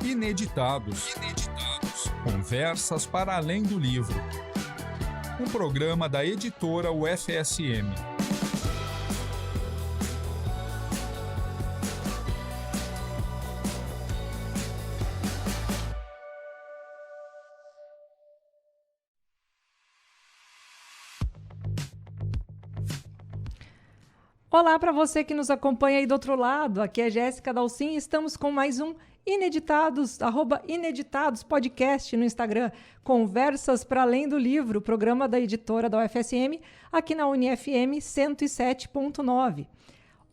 Ineditados. Conversas para além do livro. Um programa da editora UFSM. Olá para você que nos acompanha aí do outro lado. Aqui é Jéssica Dalcin e estamos com mais um Ineditados, @Ineditados Podcast no Instagram. Conversas para além do livro, programa da editora da UFSM, aqui na UniFM 107.9.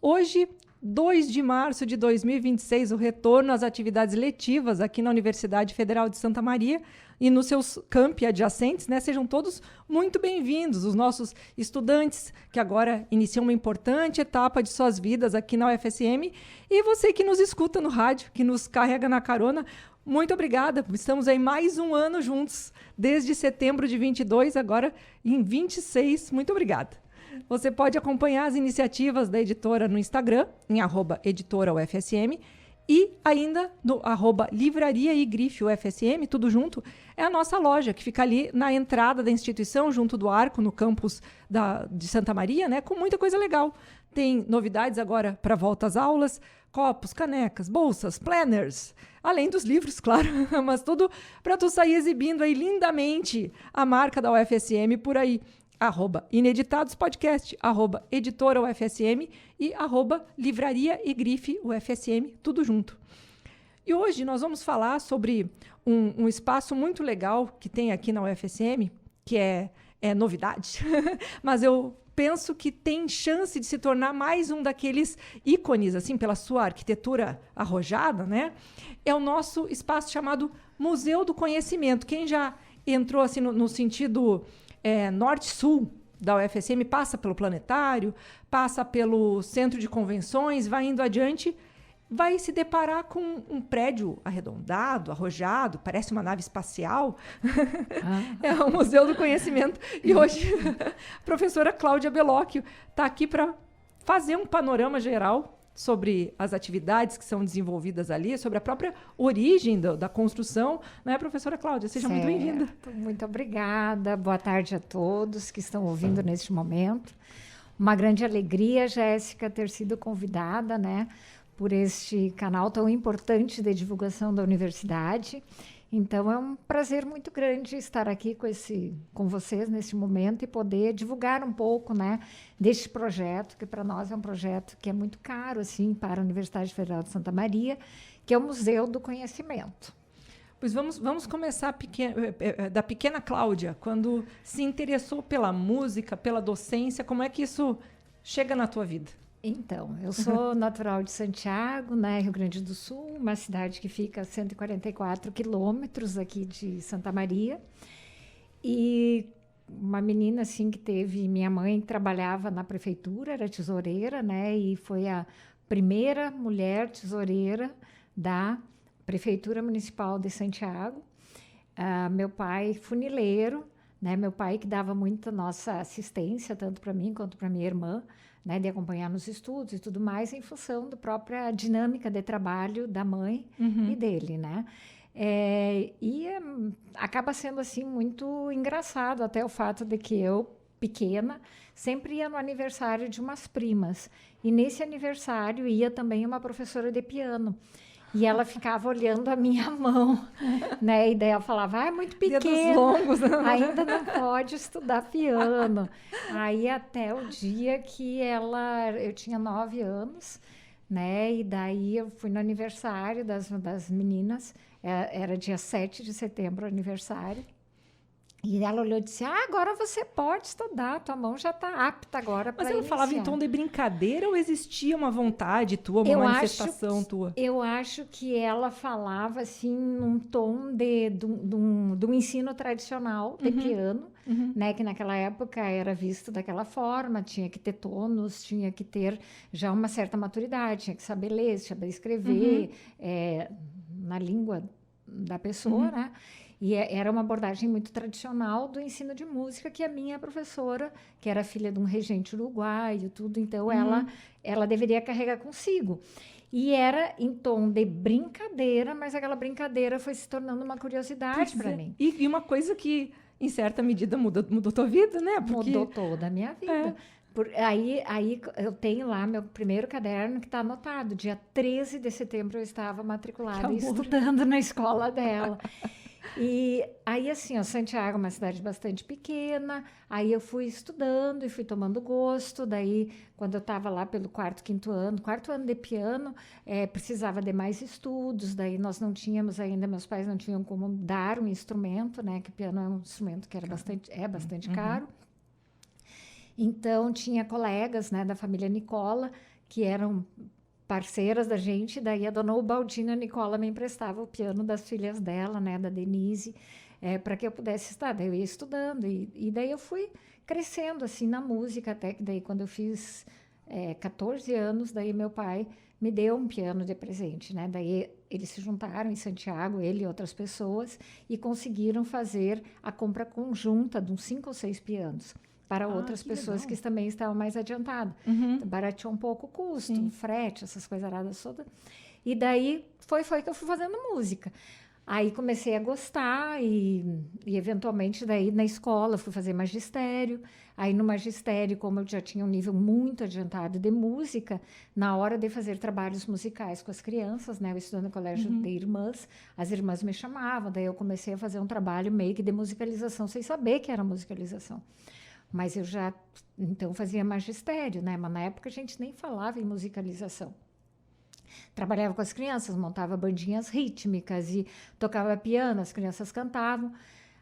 Hoje, 2 de março de 2026, o retorno às atividades letivas aqui na Universidade Federal de Santa Maria e nos seus campi adjacentes, né? Sejam todos muito bem-vindos, os nossos estudantes que agora iniciam uma importante etapa de suas vidas aqui na UFSM, e você que nos escuta no rádio, que nos carrega na carona, muito obrigada. Estamos aí mais um ano juntos, desde setembro de 22, agora em 26. Muito obrigada. Você pode acompanhar as iniciativas da editora no Instagram, em @editoraufsm, e ainda no @livraria e grife UFSM, tudo junto, é a nossa loja, que fica ali na entrada da instituição, junto do Arco, no campus de Santa Maria, né, com muita coisa legal. Tem novidades agora para volta às aulas, copos, canecas, bolsas, planners, além dos livros, claro, mas tudo para tu sair exibindo aí lindamente a marca da UFSM por aí. @Ineditados Podcast, @Editora UFSM e @Livraria e Grife UFSM, tudo junto. E hoje nós vamos falar sobre um espaço muito legal que tem aqui na UFSM, que é novidade, mas eu penso que tem chance de se tornar mais um daqueles ícones, assim, pela sua arquitetura arrojada, né? É o nosso espaço chamado Museu do Conhecimento. Quem já entrou assim no sentido norte-sul da UFSM, passa pelo planetário, passa pelo centro de convenções, vai indo adiante, vai se deparar com um prédio arredondado, arrojado, parece uma nave espacial. É o Museu do Conhecimento. E hoje a professora Cláudia Bellocchio está aqui para fazer um panorama geral sobre as atividades que são desenvolvidas ali, sobre a própria origem da construção, né, professora Cláudia? Seja muito bem-vinda. Muito obrigada. Boa tarde a todos que estão ouvindo neste momento. Uma grande alegria, Jéssica, ter sido convidada, né, por este canal tão importante de divulgação da universidade. Então, é um prazer muito grande estar aqui com vocês nesse momento e poder divulgar um pouco, né, deste projeto, que para nós é um projeto que é muito caro assim, para a Universidade Federal de Santa Maria, que é o Museu do Conhecimento. Pois vamos começar da pequena Cláudia, quando se interessou pela música, pela docência, como é que isso chega na tua vida? Então, eu sou natural de Santiago, né, Rio Grande do Sul, uma cidade que fica a 144 quilômetros aqui de Santa Maria. E uma menina assim minha mãe trabalhava na prefeitura, era tesoureira, né, e foi a primeira mulher tesoureira da Prefeitura Municipal de Santiago. Meu pai funileiro, né, meu pai que dava muita nossa assistência, tanto para mim quanto para minha irmã, né, de acompanhar nos estudos e tudo mais, em função da própria dinâmica de trabalho da mãe e dele, né? Acaba sendo assim muito engraçado até o fato de que eu, pequena, sempre ia no aniversário de umas primas, e nesse aniversário ia também uma professora de piano. E ela ficava olhando a minha mão, né? E daí ela falava, é muito pequena, longos, ainda não pode estudar piano. Aí até o dia que eu tinha 9 anos, né? E daí eu fui no aniversário das meninas, era dia 7 de setembro o aniversário. E ela olhou e disse, agora você pode estudar, tua mão já está apta agora para iniciar. Mas ela falava em tom de brincadeira ou existia uma vontade tua, uma manifestação tua? Eu acho que ela falava assim num tom do ensino tradicional de piano, né, que naquela época era visto daquela forma, tinha que ter tonos, tinha que ter já uma certa maturidade, tinha que saber ler, saber escrever na língua da pessoa, né? E era uma abordagem muito tradicional do ensino de música, que a minha professora, que era filha de um regente uruguaio, tudo, então ela deveria carregar consigo. E era em tom de brincadeira, mas aquela brincadeira foi se tornando uma curiosidade para mim. E uma coisa que, em certa medida, mudou tua vida, né? Porque... Mudou toda a minha vida. Aí eu tenho lá meu primeiro caderno que está anotado. Dia 13 de setembro eu estava matriculada e estudando na escola dela. E aí, assim, ó, Santiago é uma cidade bastante pequena, aí eu fui estudando e fui tomando gosto, daí, quando eu estava lá pelo quarto ano de piano, precisava de mais estudos, daí nós não tínhamos ainda, meus pais não tinham como dar um instrumento, né, que o piano é um instrumento que era bastante caro. Então, tinha colegas, né, da família Nicola, que eram parceiras da gente, daí a dona Ubaldina Nicola me emprestava o piano das filhas dela, né, da Denise, para que eu pudesse estudar. Daí eu ia estudando, e daí eu fui crescendo, assim, na música, até que daí quando eu fiz 14 anos, daí meu pai me deu um piano de presente, né, daí eles se juntaram em Santiago, ele e outras pessoas, e conseguiram fazer a compra conjunta de uns 5 ou 6 pianos, para outras pessoas que também estavam mais adiantadas. Barateou um pouco o custo, frete, essas coisaradas todas. E daí foi que eu fui fazendo música. Aí comecei a gostar e eventualmente daí na escola fui fazer magistério. Aí no magistério, como eu já tinha um nível muito adiantado de música, na hora de fazer trabalhos musicais com as crianças, né, eu estudando no colégio de irmãs, as irmãs me chamavam, daí eu comecei a fazer um trabalho meio que de musicalização, sem saber que era musicalização. Mas eu já, então, fazia magistério, né? Mas na época a gente nem falava em musicalização. Trabalhava com as crianças, montava bandinhas rítmicas e tocava piano, as crianças cantavam.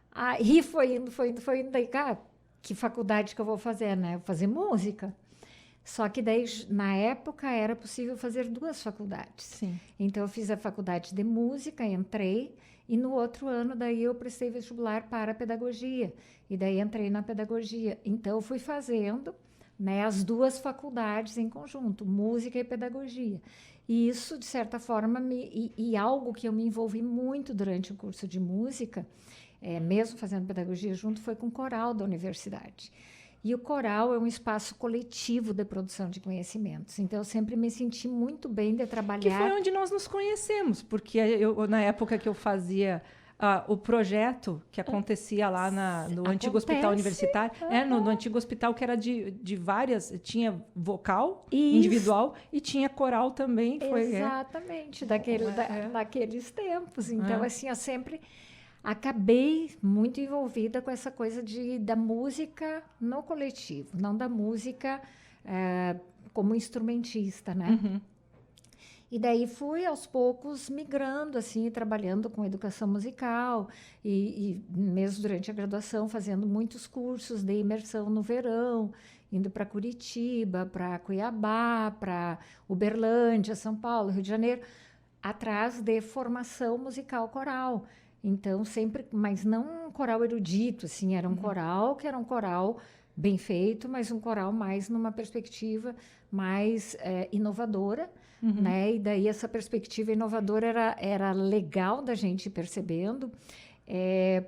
Aí foi indo, daí, cara, que faculdade que eu vou fazer, né? Eu vou fazer música. Só que daí, na época, era possível fazer 2 faculdades. Sim. Então, eu fiz a faculdade de música, entrei, e no outro ano, daí eu prestei vestibular para a pedagogia. E daí entrei na pedagogia. Então, eu fui fazendo, né, as 2 faculdades em conjunto, música e pedagogia. E isso, de certa forma, algo que eu me envolvi muito durante o curso de música, mesmo fazendo pedagogia junto, foi com o coral da universidade. E o coral é um espaço coletivo de produção de conhecimentos. Então, eu sempre me senti muito bem de trabalhar... Que foi onde nós nos conhecemos, porque na época que eu fazia o projeto que acontecia lá no antigo hospital universitário, no antigo hospital que era de várias... Tinha vocal individual e tinha coral também. Exatamente, daqueles tempos. Então, assim, eu sempre... acabei muito envolvida com essa coisa da música no coletivo, não da música como instrumentista, né? E daí fui, aos poucos, migrando, assim, trabalhando com educação musical e mesmo durante a graduação, fazendo muitos cursos de imersão no verão, indo para Curitiba, para Cuiabá, para Uberlândia, São Paulo, Rio de Janeiro, atrás de formação musical coral. Então, sempre, mas não um coral erudito, assim, era um coral que era um coral bem feito, mas um coral mais numa perspectiva mais inovadora, né? E daí essa perspectiva inovadora era legal da gente ir percebendo,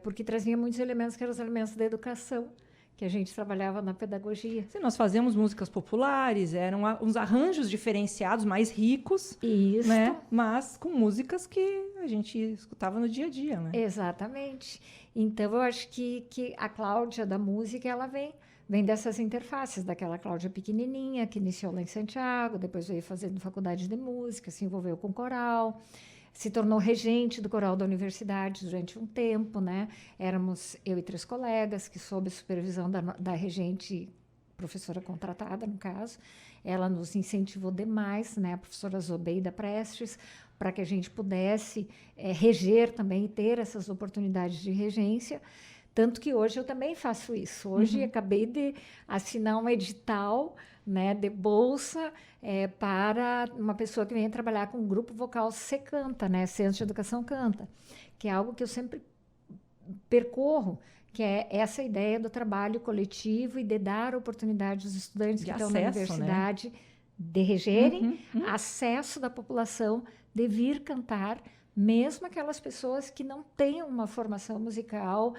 porque trazia muitos elementos que eram os elementos da educação, que a gente trabalhava na pedagogia. Sim, nós fazíamos músicas populares, eram uns arranjos diferenciados, mais ricos. Isso. Né? Mas com músicas que a gente escutava no dia a dia, né? Exatamente. Então, eu acho que a Cláudia da música, ela vem dessas interfaces, daquela Cláudia pequenininha, que iniciou lá em Santiago, depois veio fazendo faculdade de música, se envolveu com coral, se tornou regente do coral da universidade durante um tempo, né? Éramos eu e 3 colegas, que sob a supervisão da regente, professora contratada, no caso, ela nos incentivou demais, né? A professora Zobeida Prestes, para que a gente pudesse reger também e ter essas oportunidades de regência. Tanto que hoje eu também faço isso. Hoje acabei de assinar um edital, né, de bolsa para uma pessoa que venha trabalhar com o grupo vocal Secanta, né, Centro de Educação Canta, que é algo que eu sempre percorro, que é essa ideia do trabalho coletivo e de dar oportunidade aos estudantes que estão na universidade, né, de regerem, acesso da população de vir cantar, mesmo aquelas pessoas que não têm uma formação musical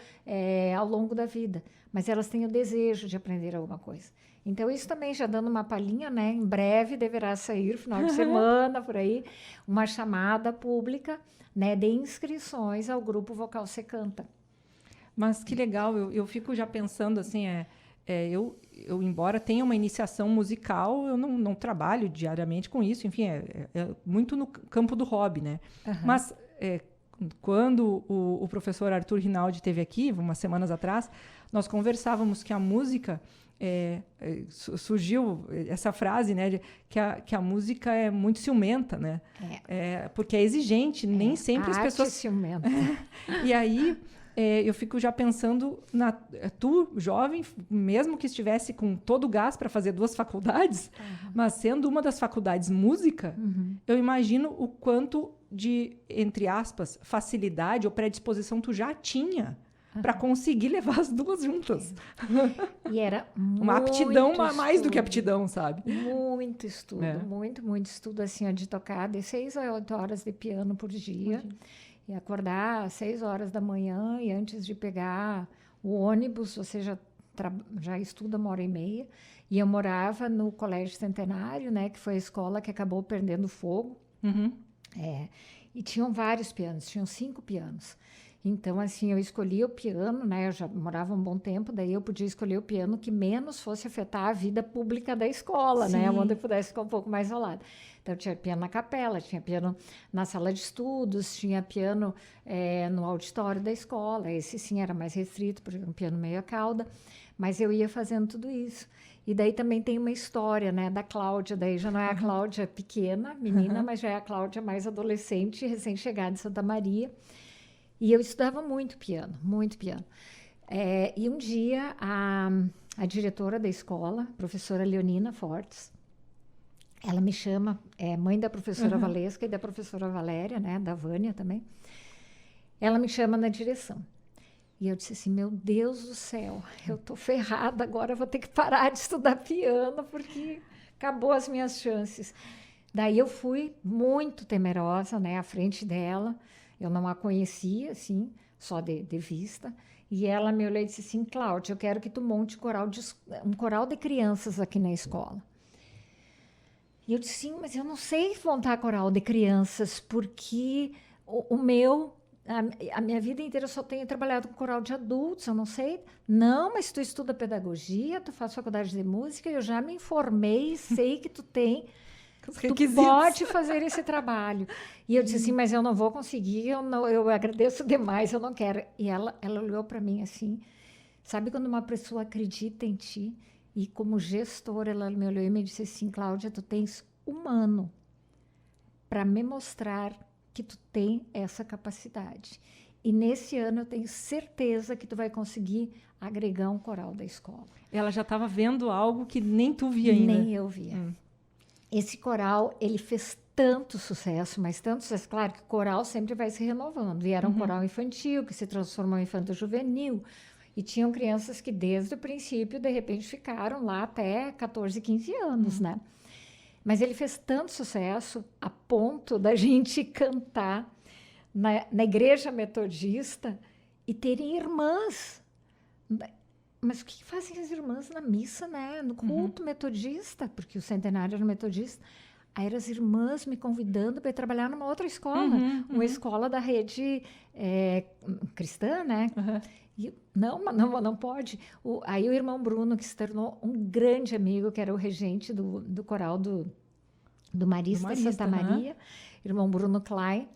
ao longo da vida, mas elas têm o desejo de aprender alguma coisa. Então, isso também já dando uma palhinha, né? Em breve deverá sair, final de semana, por aí, uma chamada pública, né, de inscrições ao grupo Vocal Se Canta. Mas que legal, eu fico já pensando assim, eu embora tenha uma iniciação musical, eu não trabalho diariamente com isso, enfim, é muito no campo do hobby, né? Mas quando o professor Arthur Rinaldi esteve aqui, umas semanas atrás, nós conversávamos que a música, surgiu essa frase, né, que a música é muito ciumenta, né? Porque é exigente, nem sempre as pessoas... ciumenta. E aí... eu fico já pensando, tu, jovem, mesmo que estivesse com todo o gás para fazer 2 faculdades, mas sendo uma das faculdades música, eu imagino o quanto de, entre aspas, facilidade ou predisposição tu já tinha para conseguir levar as 2 juntas. E era uma aptidão estudo, mais do que aptidão, sabe? Muito estudo, muito estudo, assim, de tocar de 6 a 8 horas de piano por dia. E acordar às 6 horas da manhã e antes de pegar o ônibus, você já estuda 1h30. E eu morava no Colégio Centenário, né, que foi a escola que acabou perdendo fogo. E tinham vários pianos, tinham 5 pianos. Então, assim, eu escolhi o piano, né, eu já morava um bom tempo, daí eu podia escolher o piano que menos fosse afetar a vida pública da escola, né, onde eu pudesse ficar um pouco mais isolada. Então, tinha piano na capela, tinha piano na sala de estudos, tinha piano no auditório da escola. Esse, sim, era mais restrito, porque um piano meio a cauda. Mas eu ia fazendo tudo isso. E daí também tem uma história, né, da Cláudia. Daí já não é a Cláudia pequena, menina, mas já é a Cláudia mais adolescente, recém-chegada de Santa Maria. E eu estudava muito piano, muito piano. E um dia, a diretora da escola, a professora Leonina Fortes, ela me chama, mãe da professora Valesca e da professora Valéria, né, da Vânia também. Ela me chama na direção. E eu disse assim, meu Deus do céu, eu tô ferrada, agora eu vou ter que parar de estudar piano, porque acabou as minhas chances. Daí eu fui muito temerosa, né, à frente dela. Eu não a conhecia, assim, só de vista. E ela me olhou e disse assim, Cláudia, eu quero que tu monte um coral de crianças aqui na escola. E eu disse, sim, mas eu não sei montar coral de crianças, porque a minha vida inteira eu só tenho trabalhado com coral de adultos, eu não sei. Não, mas tu estuda pedagogia, tu faz faculdade de música, eu já me informei, sei que tu pode fazer esse trabalho. E eu disse assim, mas eu não vou conseguir, eu agradeço demais, eu não quero. E ela olhou para mim assim, sabe quando uma pessoa acredita em ti? E como gestora, ela me olhou e me disse assim, Cláudia, tu tens 1 ano para me mostrar que tu tem essa capacidade. E nesse ano eu tenho certeza que tu vai conseguir agregar um coral da escola. Ela já estava vendo algo que nem tu via ainda. Nem eu via. Esse coral, ele fez tanto sucesso, mas tanto sucesso. Claro que o coral sempre vai se renovando. E era um coral infantil, que se transformou em infanto-juvenil. E tinham crianças que, desde o princípio, de repente, ficaram lá até 14, 15 anos, né? Mas ele fez tanto sucesso a ponto da gente cantar na igreja metodista e terem irmãs. Mas o que fazem as irmãs na missa, né? No culto metodista, porque o centenário era metodista. Aí eram as irmãs me convidando para ir trabalhar numa outra escola, uma escola da rede cristã, né? E, não pode. Aí o irmão Bruno, que se tornou um grande amigo, que era o regente do coral do Marista Santa Maria, irmão Bruno Klein.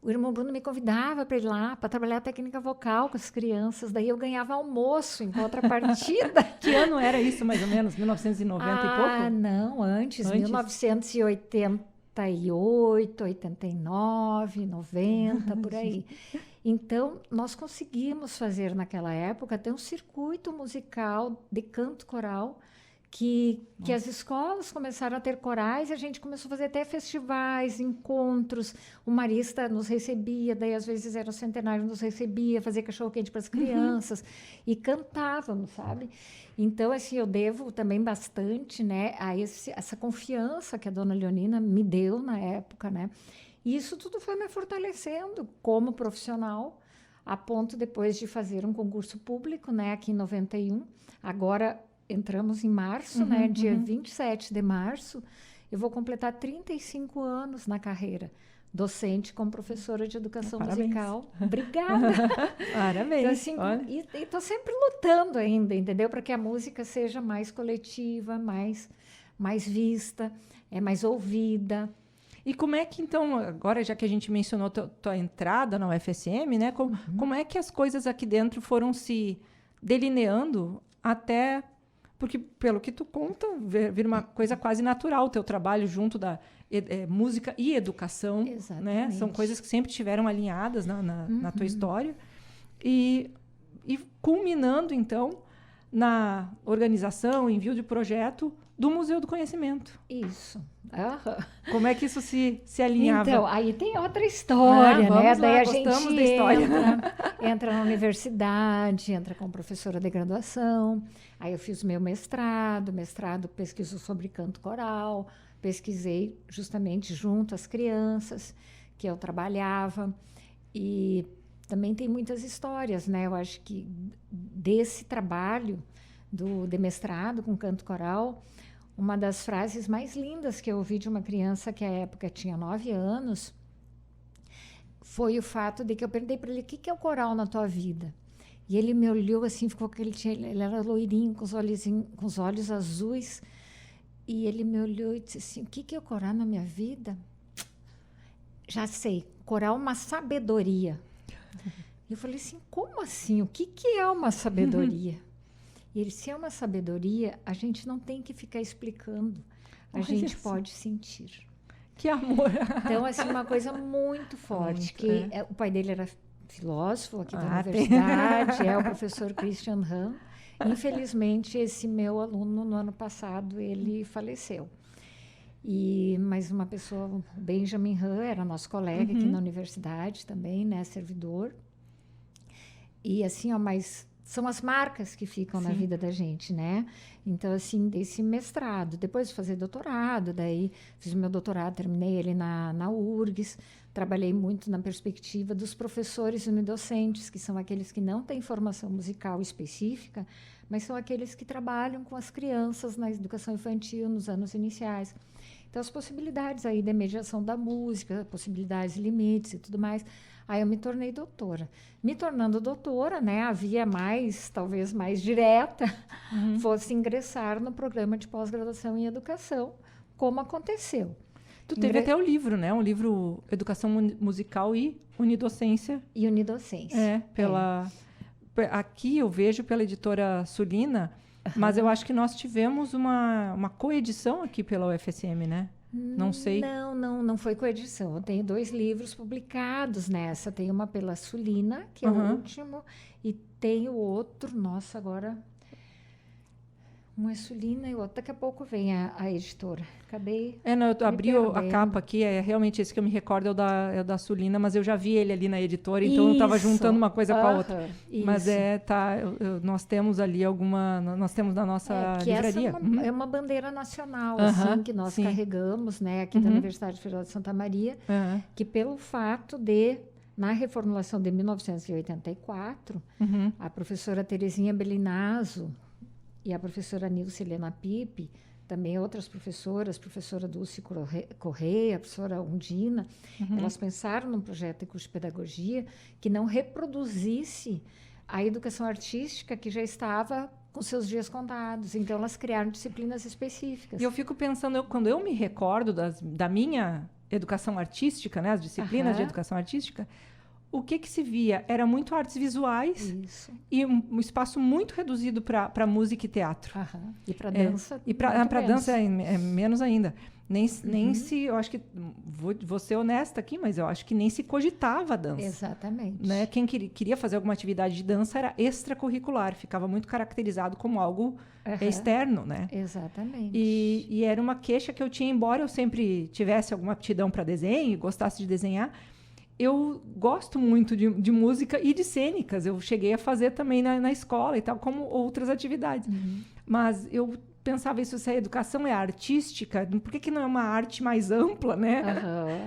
O irmão Bruno me convidava para ir lá, para trabalhar a técnica vocal com as crianças. Daí eu ganhava almoço em contrapartida. Que ano era isso, mais ou menos? 1990 e pouco? Ah, não, antes. 1988, 89, 90, por aí. Então, nós conseguimos fazer naquela época até um circuito musical de canto coral que as escolas começaram a ter corais e a gente começou a fazer até festivais, encontros. O Marista nos recebia, daí às vezes era o centenário, nos recebia, fazia cachorro-quente para as crianças e cantávamos, sabe? Então, assim, eu devo também bastante, né, a essa confiança que a dona Leonina me deu na época, né? E isso tudo foi me fortalecendo como profissional, a ponto depois de fazer um concurso público, né, aqui em 91. Agora entramos em março, né, dia 27 de março, eu vou completar 35 anos na carreira docente como professora de educação musical. Obrigada. Parabéns. Então, assim, e estou sempre lutando ainda, entendeu? Para que a música seja mais coletiva, mais vista, mais ouvida. E como é que, então, agora já que a gente mencionou tua entrada na UFSM, né? Como é que as coisas aqui dentro foram se delineando até... Porque, pelo que tu conta, vira uma coisa quase natural o teu trabalho junto da música e educação. Né? São coisas que sempre estiveram alinhadas na tua história. E culminando, então, na organização, envio de projeto do Museu do Conhecimento. Isso. Como é que isso se alinhava? Então, aí tem outra história, né? Daí a gente da história. entra na universidade, entra como professora de graduação. Aí eu fiz meu mestrado pesquiso sobre canto coral, pesquisei justamente junto às crianças que eu trabalhava. E também tem muitas histórias, né? Eu acho que desse trabalho de mestrado com canto coral, uma das frases mais lindas que eu ouvi de uma criança que à época tinha 9 anos foi o fato de que eu perguntei para ele: o que é o coral na tua vida? E ele me olhou assim, ficou que ele era loirinho, com os olhos azuis, e ele me olhou e disse assim: o que é o coral na minha vida? Já sei, coral é uma sabedoria. Eu falei assim: como assim? O que é uma sabedoria? E ele, se é uma sabedoria, a gente não tem que ficar explicando, a gente pode sentir. Que amor! Então, assim, uma coisa muito forte, o pai dele era filósofo aqui da universidade, é o professor Christian Hahn. Infelizmente, esse meu aluno, no ano passado, ele faleceu. Mas uma pessoa, o Benjamin Hahn, era nosso colega aqui na universidade também, né, servidor. E assim, mas... são as marcas que ficam na vida da gente, né? Então, assim, desse mestrado. Depois de fazer doutorado, daí fiz o meu doutorado, terminei ele na URGS. Trabalhei muito na perspectiva dos professores unidocentes, que são aqueles que não têm formação musical específica, mas são aqueles que trabalham com as crianças na educação infantil, nos anos iniciais. Então, as possibilidades aí de mediação da música, possibilidades, limites e tudo mais. Aí eu me tornei doutora. Me tornando doutora, né, a via talvez mais direta, fosse ingressar no programa de pós-graduação em educação, como aconteceu. Tu teve até o livro, né? Um livro Educação Musical e Unidocência. E Unidocência. Aqui eu vejo pela editora Sulina, mas eu acho que nós tivemos uma coedição aqui pela UFSM, né? Não sei. Não foi coedição. Eu tenho 2 livros publicados nessa. Tem uma pela Sulina, que é o último, e tem o outro, nossa, agora... Um é Sulina e o outro. Daqui a pouco vem a editora. Acabei. Eu abri a capa aqui, realmente esse que eu me recordo é o da Sulina, mas eu já vi ele ali na editora, então eu estava juntando uma coisa com a outra. Mas nós temos ali nós temos na nossa livraria. Essa é uma bandeira nacional, assim, que nós carregamos, né, aqui da Universidade Federal de Santa Maria, que pelo fato de, na reformulação de 1984, a professora Terezinha Bellinazzo e a professora Nilce Helena Pipe, também outras professoras, professora Dulce Correia, a professora Undina, elas pensaram num projeto de curso de pedagogia que não reproduzisse a educação artística que já estava com seus dias contados. Então, elas criaram disciplinas específicas. E eu fico pensando, quando eu me recordo da minha educação artística, né, as disciplinas de educação artística, o que se via? Era muito artes visuais e um espaço muito reduzido para música e teatro. E para dança. E para dança é menos ainda. Nem se, eu acho que, vou ser honesta aqui, mas eu acho que nem se cogitava a dança. Exatamente. Né? Quem queria fazer alguma atividade de dança era extracurricular, ficava muito caracterizado como algo externo, né? Exatamente. E era uma queixa que eu tinha, embora eu sempre tivesse alguma aptidão para desenho, gostasse de desenhar, eu gosto muito de música e de cênicas. Eu cheguei a fazer também na escola e tal, como outras atividades. Mas eu pensava isso, se a educação é artística, por que não é uma arte mais ampla, né?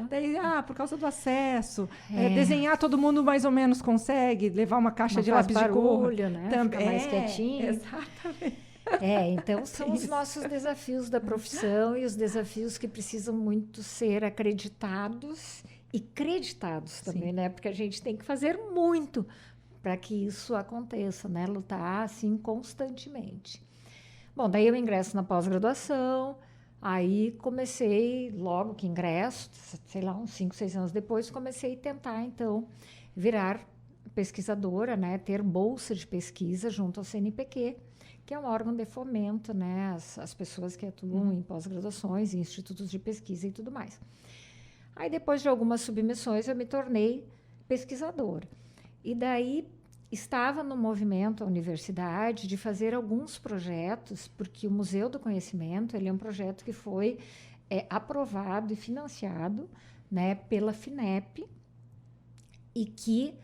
Daí, por causa do acesso. Desenhar todo mundo mais ou menos consegue, levar uma caixa de lápis de cor. Né? Também. Fica mais quietinho. Exatamente. Então são os nossos desafios da profissão e os desafios que precisam muito ser acreditados e creditados também, né? Porque a gente tem que fazer muito para que isso aconteça, né? Lutar assim constantemente. Bom, daí eu ingresso na pós-graduação, aí comecei, logo que ingresso, sei lá, uns 5, 6 anos depois, comecei a tentar, então, virar pesquisadora, né, ter bolsa de pesquisa junto ao CNPq, que é um órgão de fomento, né, as pessoas que atuam em pós-graduações, em institutos de pesquisa e tudo mais. Aí, depois de algumas submissões, eu me tornei pesquisadora. E daí, estava no movimento a universidade de fazer alguns projetos, porque o Museu do Conhecimento ele é um projeto que foi aprovado e financiado, né, pela FINEP e que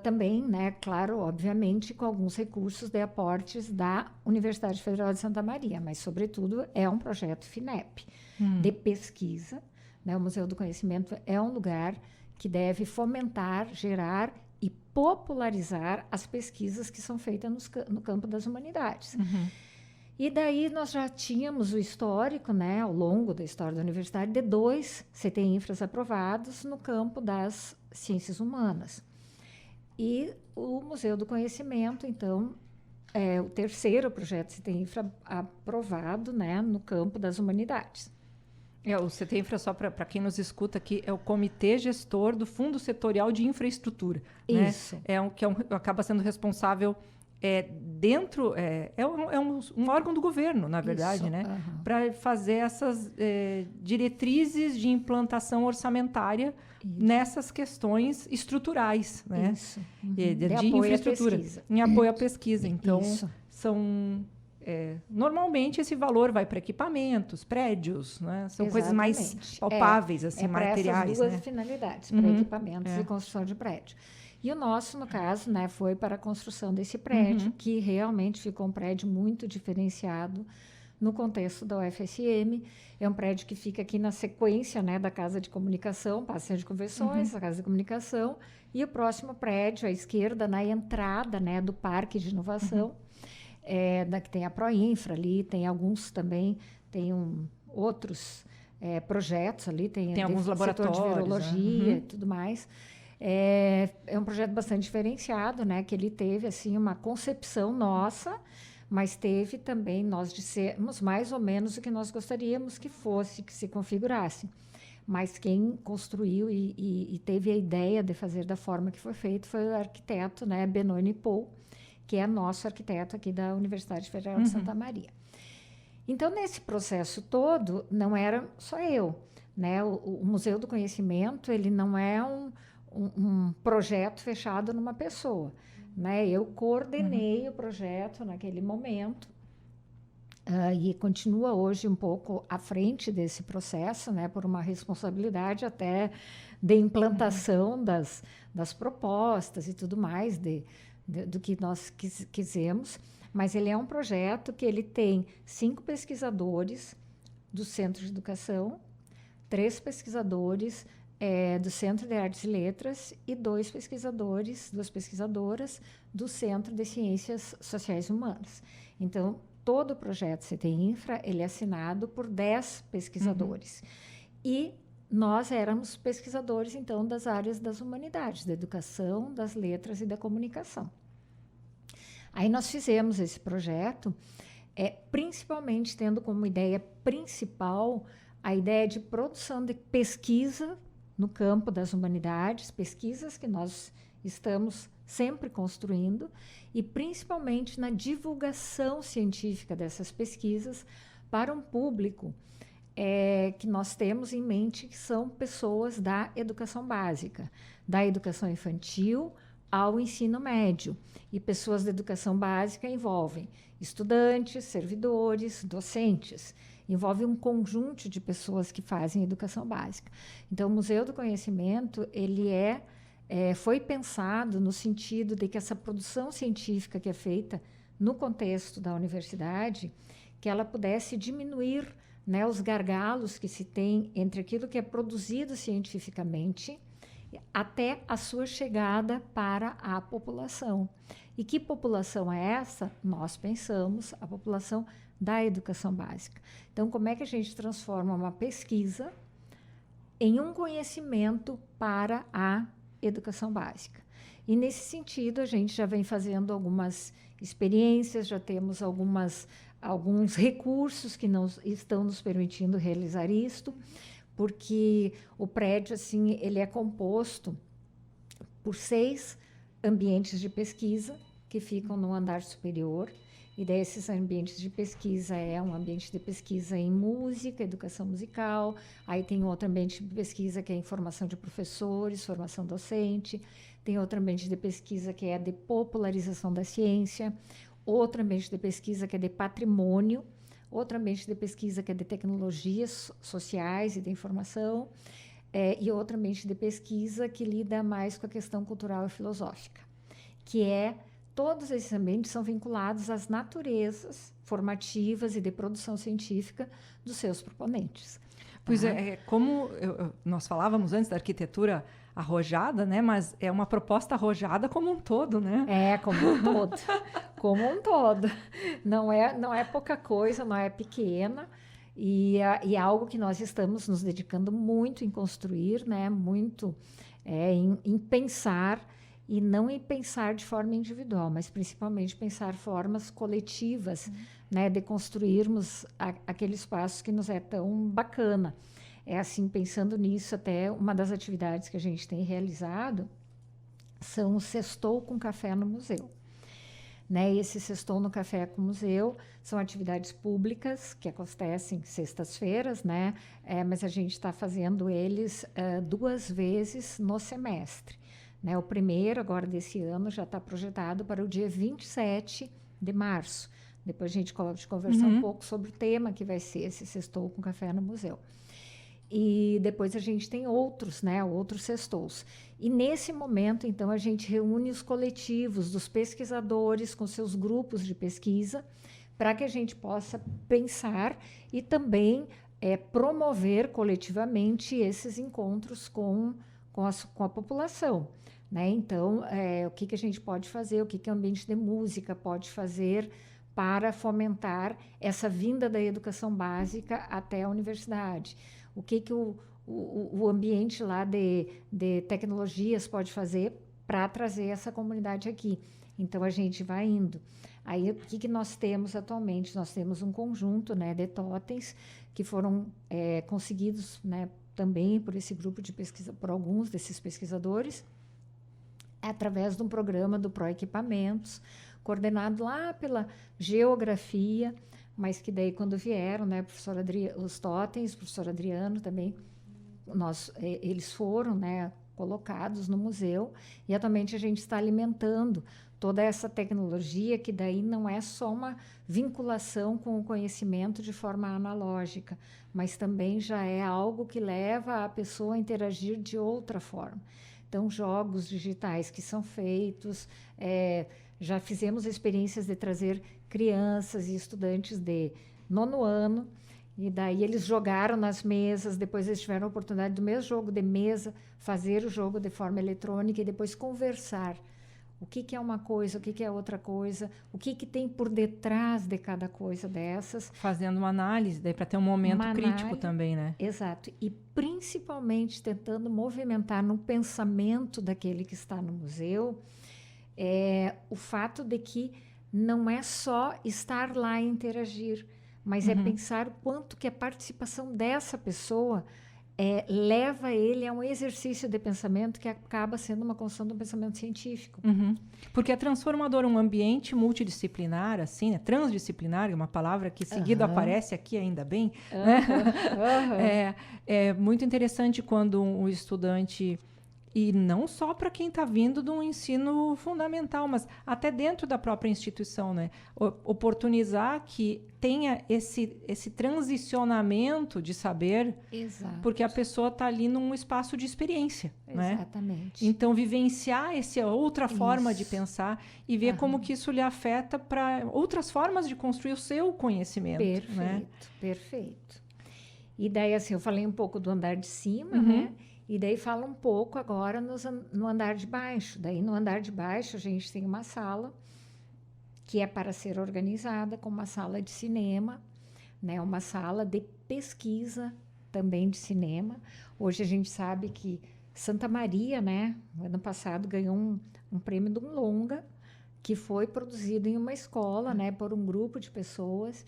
também, né, claro, obviamente, com alguns recursos de aportes da Universidade Federal de Santa Maria, mas, sobretudo, é um projeto FINEP de pesquisa. Né? O Museu do Conhecimento é um lugar que deve fomentar, gerar e popularizar as pesquisas que são feitas no campo das humanidades. E daí nós já tínhamos o histórico, né, ao longo da história da universidade, de 2 CT-INFRAs aprovados no campo das ciências humanas. E o Museu do Conhecimento, então, é o terceiro projeto CT-INFRA aprovado, né, no campo das humanidades. O CT-INFRA, só para quem nos escuta aqui, é o Comitê Gestor do Fundo Setorial de Infraestrutura. Isso. Né? acaba sendo responsável dentro... um órgão do governo, na verdade, Isso. Né? Para fazer essas diretrizes de implantação orçamentária nessas questões estruturais, né? Isso. De infraestrutura. Em apoio à pesquisa. Então, são... normalmente esse valor vai para equipamentos, prédios, né? São coisas mais palpáveis, assim, materiais. Para essas duas finalidades, para equipamentos e construção de prédio. E o nosso, no caso, né, foi para a construção desse prédio, que realmente ficou um prédio muito diferenciado no contexto da UFSM. É um prédio que fica aqui na sequência, né, da Casa de Comunicação, Passeio de Convenções, a Casa de Comunicação, e o próximo prédio à esquerda, na entrada, né, do Parque de Inovação, que tem a Proinfra ali, tem alguns também, tem outros projetos ali, tem alguns laboratórios, setor de virologia e tudo mais. É um projeto bastante diferenciado, né, que ele teve assim, uma concepção nossa, mas teve também, nós dissemos mais ou menos o que nós gostaríamos que fosse, que se configurasse. Mas quem construiu e teve a ideia de fazer da forma que foi feito foi o arquiteto, né, Benoni Paul, que é nosso arquiteto aqui da Universidade Federal de Santa Maria. Então, nesse processo todo, não era só eu, né? O Museu do Conhecimento, ele não é um projeto fechado numa pessoa, né? Eu coordenei o projeto naquele momento e continua hoje um pouco à frente desse processo, né? Por uma responsabilidade até de implantação das propostas e tudo mais, do que nós quisemos, mas ele é um projeto que ele tem 5 pesquisadores do Centro de Educação, 3 pesquisadores do Centro de Artes e Letras e 2 pesquisadoras do Centro de Ciências Sociais e Humanas. Então, todo o projeto CT-INFRA, ele é assinado por 10 pesquisadores. E nós éramos pesquisadores, então, das áreas das humanidades, da educação, das letras e da comunicação. Aí nós fizemos esse projeto, principalmente tendo como ideia principal a ideia de produção de pesquisa no campo das humanidades, pesquisas que nós estamos sempre construindo, e principalmente na divulgação científica dessas pesquisas para um público que nós temos em mente que são pessoas da educação básica, da educação infantil ao ensino médio. E pessoas da educação básica envolvem estudantes, servidores, docentes. Envolve um conjunto de pessoas que fazem educação básica. Então, o Museu do Conhecimento, ele foi pensado no sentido de que essa produção científica que é feita no contexto da universidade, que ela pudesse diminuir, né, os gargalos que se tem entre aquilo que é produzido cientificamente até a sua chegada para a população. E que população é essa? Nós pensamos a população da educação básica. Então, como é que a gente transforma uma pesquisa em um conhecimento para a educação básica? E, nesse sentido, a gente já vem fazendo algumas experiências, já temos alguns recursos que estão nos permitindo realizar isto, porque o prédio, assim, ele é composto por 6 ambientes de pesquisa que ficam no andar superior. E desses ambientes de pesquisa é um ambiente de pesquisa em música, educação musical, aí tem outro ambiente de pesquisa que é em formação de professores, formação docente, tem outro ambiente de pesquisa que é de popularização da ciência, outro ambiente de pesquisa que é de patrimônio, outro ambiente de pesquisa que é de tecnologias sociais e de informação, e outro ambiente de pesquisa que lida mais com a questão cultural e filosófica, que todos esses ambientes são vinculados às naturezas formativas e de produção científica dos seus proponentes. Pois como nós falávamos antes da arquitetura arrojada, né? Mas é uma proposta arrojada como um todo, né? Como um todo. Como um todo. Não é pouca coisa, não é pequena. E é algo que nós estamos nos dedicando muito em construir, né? Muito em pensar, e não em pensar de forma individual, mas principalmente pensar formas coletivas, né, de construirmos aquele espaço que nos é tão bacana. Assim, pensando nisso, até uma das atividades que a gente tem realizado são o Sextou com Café no Museu. Né? E esse Sextou no Café com o Museu são atividades públicas que acontecem sextas-feiras, né? Mas a gente está fazendo eles 2 vezes no semestre. Né, o primeiro, agora desse ano, já está projetado para o dia 27 de março. Depois a gente conversar um pouco sobre o tema que vai ser esse Sextou com Café no Museu. E depois a gente tem outros sextous. E nesse momento, então, a gente reúne os coletivos dos pesquisadores com seus grupos de pesquisa para que a gente possa pensar e também promover coletivamente esses encontros com a população. Né? Então, o que a gente pode fazer, o que o ambiente de música pode fazer para fomentar essa vinda da educação básica até a universidade? O que o ambiente lá de tecnologias pode fazer para trazer essa comunidade aqui? Então, a gente vai indo. Aí, o que nós temos atualmente? Nós temos um conjunto, né, de totens que foram conseguidos, né, também por esse grupo de pesquisa, por alguns desses pesquisadores, através de um programa do Proequipamentos, coordenado lá pela geografia, mas que daí, quando vieram, né, os totens, o professor Adriano também, eles foram, né, colocados no museu, e atualmente a gente está alimentando toda essa tecnologia, que daí não é só uma vinculação com o conhecimento de forma analógica, mas também já é algo que leva a pessoa a interagir de outra forma. Então, jogos digitais que são feitos, já fizemos experiências de trazer crianças e estudantes de 9º ano, e daí eles jogaram nas mesas, depois eles tiveram a oportunidade do mesmo jogo de mesa, fazer o jogo de forma eletrônica e depois conversar. O que é uma coisa, o que é outra coisa, o que tem por detrás de cada coisa dessas. Fazendo uma análise, daí para ter um momento crítico também, né? Exato. E principalmente tentando movimentar no pensamento daquele que está no museu o fato de que não é só estar lá e interagir, mas é pensar o quanto que a participação dessa pessoa leva ele a um exercício de pensamento que acaba sendo uma construção de um pensamento científico. Porque é transformador um ambiente multidisciplinar, assim, né? Transdisciplinar, é uma palavra que seguido aparece aqui, ainda bem. Né? É muito interessante quando um estudante, e não só para quem está vindo de um ensino fundamental, mas até dentro da própria instituição, né? Oportunizar que tenha esse transicionamento de saber, Exato. porque a pessoa está ali num espaço de experiência. Exatamente. Né? Então, vivenciar essa outra forma de pensar e ver como que isso lhe afeta para outras formas de construir o seu conhecimento. Perfeito, né? Perfeito. E daí, assim, eu falei um pouco do andar de cima, né? E daí fala um pouco agora no andar de baixo. Daí, no andar de baixo, a gente tem uma sala que é para ser organizada como uma sala de cinema, né? Uma sala de pesquisa também de cinema. Hoje a gente sabe que Santa Maria, né? No ano passado, ganhou um prêmio de um longa que foi produzido em uma escola, né? Por um grupo de pessoas.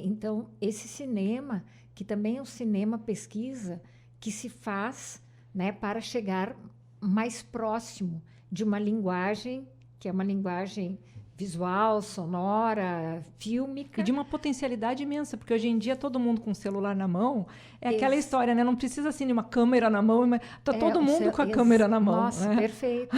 Então, esse cinema, que também é um cinema pesquisa, que se faz, né, para chegar mais próximo de uma linguagem, que é uma linguagem visual, sonora, fílmica. E de uma potencialidade imensa, porque hoje em dia todo mundo com o celular na mão, aquela história, né? Não precisa assim de uma câmera na mão, mas tá todo mundo com a câmera na mão. Nossa, perfeito.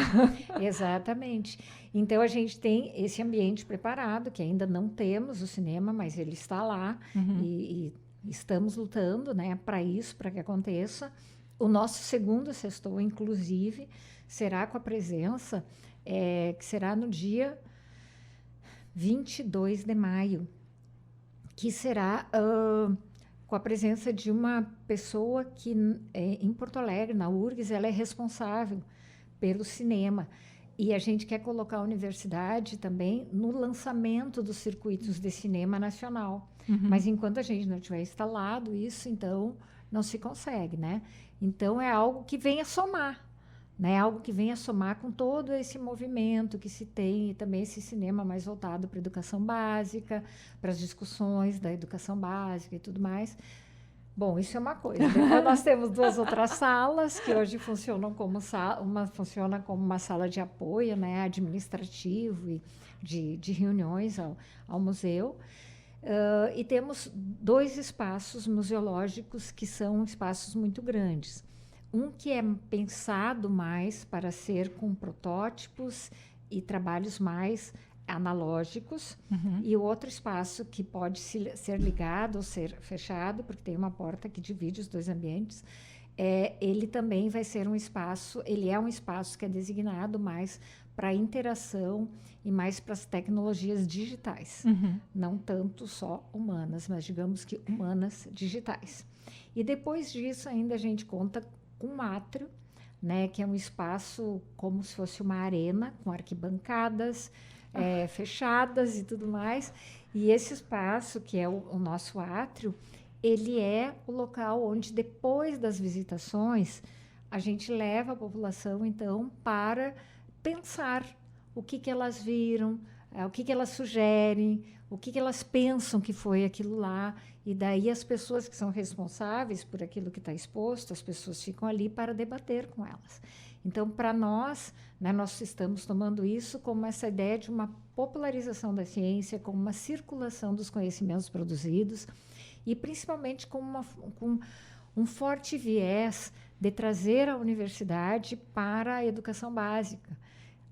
Exatamente. Então, a gente tem esse ambiente preparado, que ainda não temos o cinema, mas ele está lá, e estamos lutando, né, para isso, para que aconteça. O nosso segundo sextou, inclusive, será com a presença, que será no dia 22 de maio, que será com a presença de uma pessoa que, em Porto Alegre, na URGS, ela é responsável pelo cinema. E a gente quer colocar a universidade também no lançamento dos circuitos de cinema nacional. Mas enquanto a gente não tiver instalado isso, então não se consegue, né? Então é algo que vem a somar, né? Algo que vem a somar com todo esse movimento que se tem, e também esse cinema mais voltado para a educação básica, para as discussões da educação básica e tudo mais. Bom, isso é uma coisa. Depois nós temos 2 outras salas que hoje funcionam como uma funciona como uma sala de apoio, né, administrativo e de reuniões ao museu. E temos 2 espaços museológicos que são espaços muito grandes. Um que é pensado mais para ser com protótipos e trabalhos mais analógicos, e o outro espaço que pode ser ligado ou ser fechado, porque tem uma porta que divide os 2 ambientes, ele também vai ser um espaço, ele é um espaço que é designado mais para interação e mais para as tecnologias digitais, não tanto só humanas, mas digamos que humanas digitais. E depois disso ainda a gente conta com um átrio, né, que é um espaço como se fosse uma arena, com arquibancadas, fechadas e tudo mais. E esse espaço, que é o nosso átrio, ele é o local onde, depois das visitações, a gente leva a população, então, para pensar o que elas viram, o que elas sugerem, o que elas pensam que foi aquilo lá. E daí as pessoas que são responsáveis por aquilo que está exposto, as pessoas ficam ali para debater com elas. Então, para nós, né, nós estamos tomando isso como essa ideia de uma popularização da ciência, como uma circulação dos conhecimentos produzidos e, principalmente, com um forte viés de trazer a universidade para a educação básica,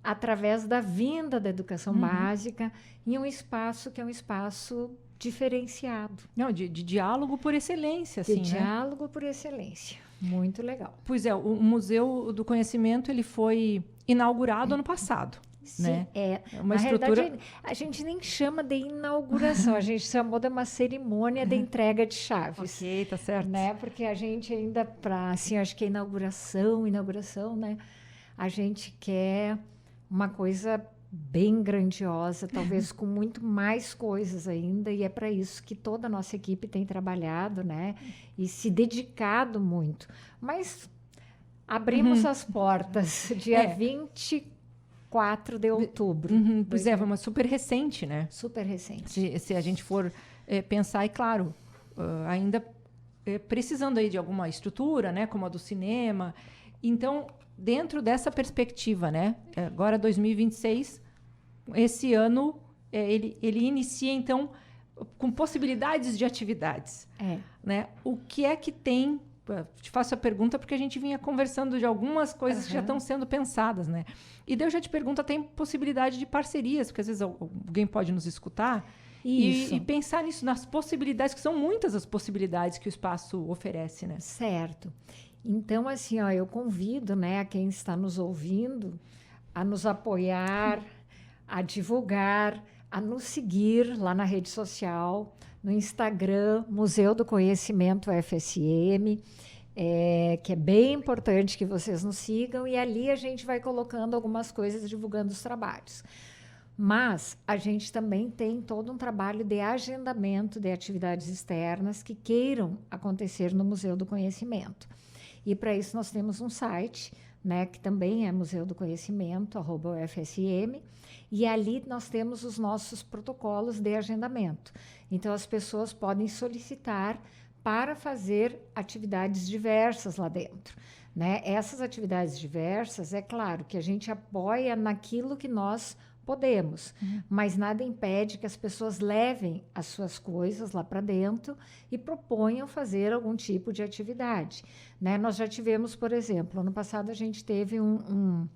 através da vinda da educação básica em um espaço que é um espaço diferenciado. Não, de diálogo por excelência, assim, de diálogo por excelência. Muito legal. Pois é, o Museu do Conhecimento, ele foi inaugurado ano passado. Sim, né? Uma estrutura... realidade, a gente nem chama de inauguração, a gente chamou de uma cerimônia de entrega de chaves. Ok, tá certo. Né? Porque a gente ainda, assim, acho que é inauguração, né? A gente quer uma coisa bem grandiosa, talvez com muito mais coisas ainda, e é para isso que toda a nossa equipe tem trabalhado, né? E se dedicado muito. Mas abrimos as portas dia 24 de outubro. Pois é, uma super recente, né? Super recente. Se a gente for pensar, e claro, ainda precisando aí de alguma estrutura, né, como a do cinema. Então, dentro dessa perspectiva, né, agora 2026, esse ano, ele inicia, então, com possibilidades de atividades. Né? O que é que tem... Te faço a pergunta porque a gente vinha conversando de algumas coisas que já estão sendo pensadas, né? E daí eu já te pergunto, tem possibilidade de parcerias, porque às vezes alguém pode nos escutar e pensar nisso, nas possibilidades, que são muitas as possibilidades que o espaço oferece, né? Certo. Então, assim, ó, eu convido, né, a quem está nos ouvindo a nos apoiar, a divulgar, a nos seguir lá na rede social, no Instagram, Museu do Conhecimento UFSM, que é bem importante que vocês nos sigam, e ali a gente vai colocando algumas coisas, divulgando os trabalhos. Mas a gente também tem todo um trabalho de agendamento de atividades externas que queiram acontecer no Museu do Conhecimento. E para isso nós temos um site, né, que também é Museu do Conhecimento, @UFSM, e ali nós temos os nossos protocolos de agendamento. Então, as pessoas podem solicitar para fazer atividades diversas lá dentro, né? Essas atividades diversas, é claro que a gente apoia naquilo que nós podemos, mas nada impede que as pessoas levem as suas coisas lá para dentro e proponham fazer algum tipo de atividade, né? Nós já tivemos, por exemplo, ano passado a gente teve um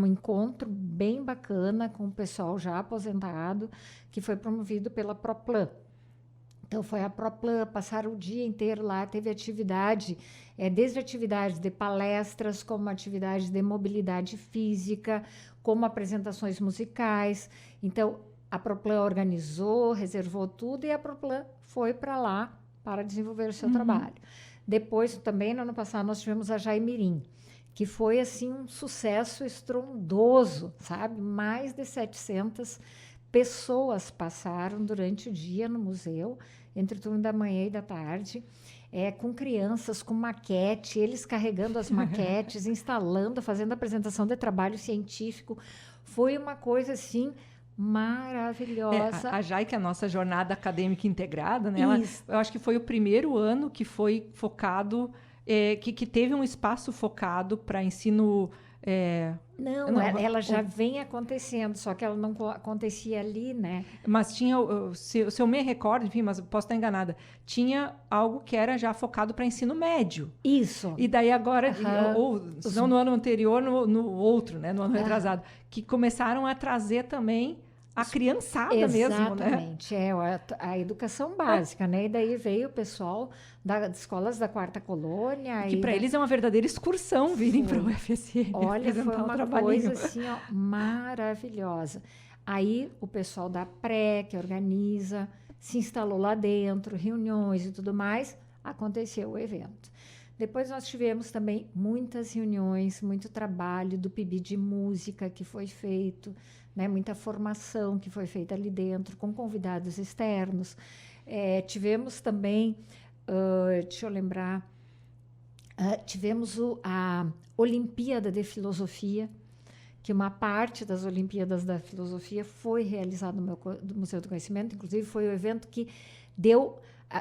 encontro bem bacana com o pessoal já aposentado, que foi promovido pela Proplan. Então, foi a Proplan, passaram o dia inteiro lá, teve atividade, desde atividades de palestras, como atividades de mobilidade física, como apresentações musicais. Então, a Proplan organizou, reservou tudo, e a Proplan foi para lá para desenvolver o seu trabalho. Depois, também, no ano passado, nós tivemos a Jaimirim, que foi, assim, um sucesso estrondoso, sabe? Mais de 700 pessoas passaram durante o dia no museu, entre o turno da manhã e da tarde, com crianças, com maquete, eles carregando as maquetes, instalando, fazendo apresentação de trabalho científico. Foi uma coisa, assim, maravilhosa. A JAI, que é a nossa jornada acadêmica integrada, né? Eu acho que foi o primeiro ano que foi focado, que teve um espaço focado para ensino... ela já vem acontecendo, só que ela não acontecia ali, né? Mas tinha, se eu me recordo, enfim, mas posso estar enganada, tinha algo que era já focado para ensino médio. Isso. E daí agora, ou não no ano anterior, no outro, né? No ano retrasado, que começaram a trazer também a criançada mesmo, né? Exatamente, a educação básica, né? E daí veio o pessoal das escolas da Quarta Colônia. Que para eles é uma verdadeira excursão virem para o UFSM. Olha, foi uma coisa assim, ó, maravilhosa. Aí o pessoal da Pré, que organiza, se instalou lá dentro, reuniões e tudo mais, aconteceu o evento. Depois nós tivemos também muitas reuniões, muito trabalho do PIB de música que foi feito, né, muita formação que foi feita ali dentro, com convidados externos. Tivemos também, deixa eu lembrar, tivemos a Olimpíada de Filosofia, que uma parte das Olimpíadas da Filosofia foi realizada no Museu do Conhecimento, inclusive foi o evento que deu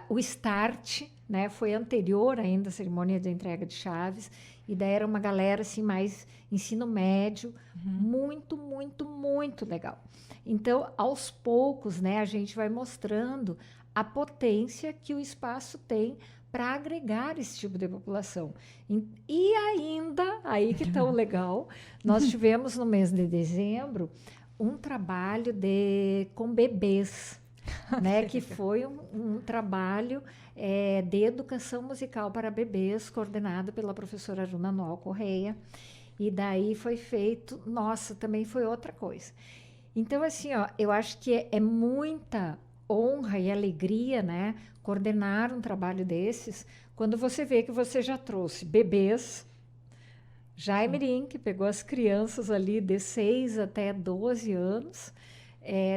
o start, né, foi anterior ainda à cerimônia de entrega de chaves, e daí era uma galera assim, mais ensino médio, muito, muito, muito legal. Então, aos poucos, né, a gente vai mostrando a potência que o espaço tem para agregar esse tipo de população. E ainda, aí que está o legal, nós tivemos no mês de dezembro um trabalho com bebês, né, que foi um trabalho de educação musical para bebês, coordenado pela professora Aruna Noel Correia, e daí foi feito, nossa, também foi outra coisa. Então, assim, ó, eu acho que é muita honra e alegria, né, coordenar um trabalho desses, quando você vê que você já trouxe bebês, Jaimirim, que pegou as crianças ali de 6 até 12 anos,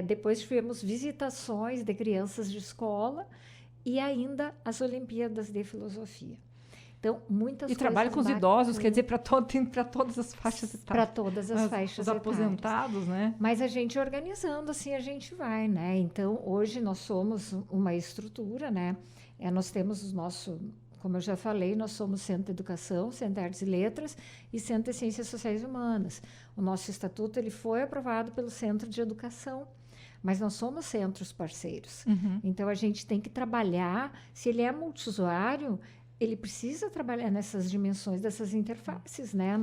depois tivemos visitações de crianças de escola e ainda as Olimpíadas de Filosofia. Então, muitas coisas. E trabalho com os idosos, quer dizer, para todas as faixas etárias. Para todas as faixas etárias. Os aposentados, né? Mas a gente organizando, assim, a gente vai, né? Então, hoje nós somos uma estrutura, né? Nós temos o nosso, como eu já falei, nós somos Centro de Educação, Centro de Artes e Letras e Centro de Ciências Sociais e Humanas. O nosso estatuto ele foi aprovado pelo Centro de Educação, mas nós somos centros parceiros. Então, a gente tem que trabalhar, se ele é multiusuário, ele precisa trabalhar nessas dimensões, dessas interfaces, né?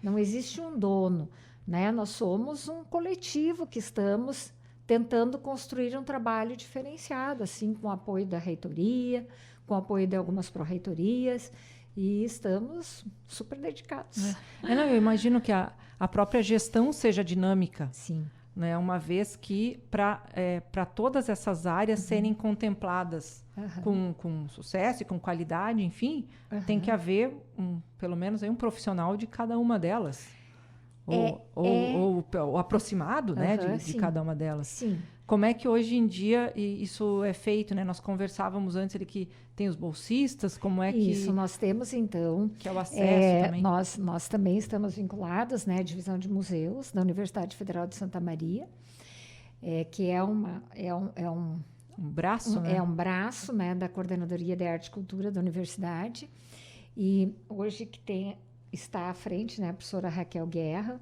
Não existe um dono, né? Nós somos um coletivo que estamos tentando construir um trabalho diferenciado, assim, com o apoio da reitoria, com o apoio de algumas pró-reitorias, e estamos super dedicados. Não, eu imagino que a própria gestão seja dinâmica. Sim. Né? Uma vez que para todas essas áreas serem contempladas com sucesso e com qualidade, enfim, tem que haver pelo menos aí um profissional de cada uma delas. Ou aproximado, né, de cada uma delas. Sim. Como é que hoje em dia isso é feito, né? Nós conversávamos antes que tem os bolsistas, como é que... Isso, nós temos, então... Que é o acesso também. Nós também estamos vinculados, né, à Divisão de Museus da Universidade Federal de Santa Maria, que é um braço, né? É um braço, né, da Coordenadoria de Arte e Cultura da Universidade. E hoje está à frente, né, a professora Raquel Guerra,